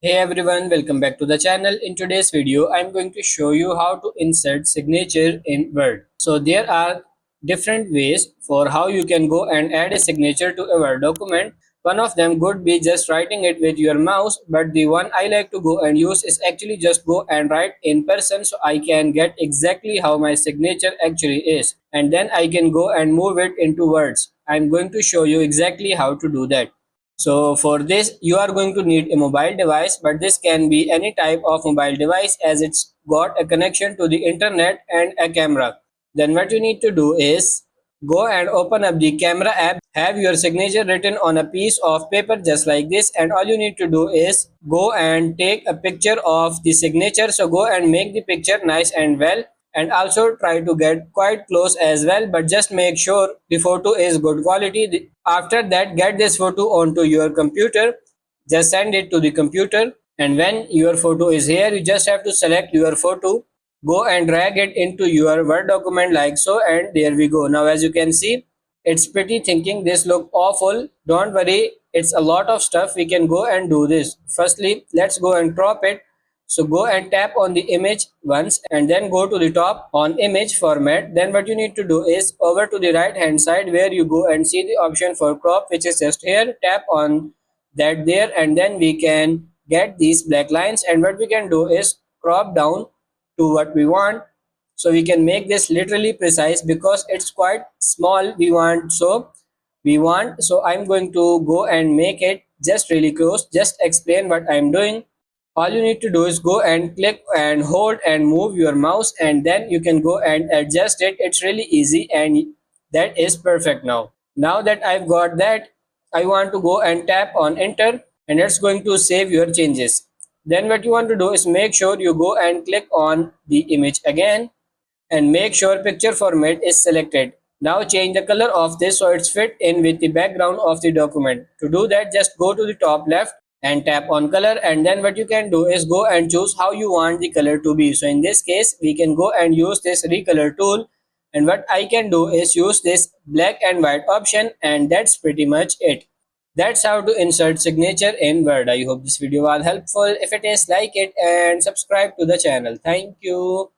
Hey everyone, welcome back to the channel. In today's video, I'm going to show you how to insert signature in Word. So there are different ways for how you can go and add a signature to a Word document. One of them could be just writing it with your mouse, but the one I like to go and use is actually just go and write in person so I can get exactly how my signature actually is. And then I can go and move it into words. I'm going to show you exactly how to do that. So for this, you are going to need a mobile device, but this can be any type of mobile device as it's got a connection to the internet and a camera. Then what you need to do is go and open up the camera app, have your signature written on a piece of paper just like this, and all you need to do is go and take a picture of the signature. So go and make the picture nice and well, and also try to get quite close as well, but just make sure the photo is good quality. After that, get this photo onto your computer, just send it to the computer, and when your photo is here, you just have to select your photo, go and drag it into your Word document like so, and there we go. Now as you can see, it's pretty thinking this look awful. Don't worry, it's a lot of stuff. We can go and do this. Firstly, let's go and crop it. So go and tap on the image once and then go to the top on image format. Then what you need to do is over to the right hand side where you go and see the option for crop, which is just here. Tap on that there, and then we can get these black lines, and what we can do is crop down to what we want. So we can make this literally precise because it's quite small. We want, so I'm going to go and make it just really close. Just explain what I'm doing. All you need to do is go and click and hold and move your mouse, and then you can go and adjust it. It's really easy, and that is perfect. Now that I've got that, I want to go and tap on enter, and it's going to save your changes. Then what you want to do is make sure you go and click on the image again and make sure picture format is selected. Now change the color of this so it's fit in with the background of the document. To do that, just go to the top left and tap on color, and then what you can do is go and choose how you want the color to be. So in this case, we can go and use this recolor tool, and what I can do is use this black and white option, and that's pretty much it. That's how to insert signature in Word. I hope this video was helpful. If it is, like it and subscribe to the channel. Thank you.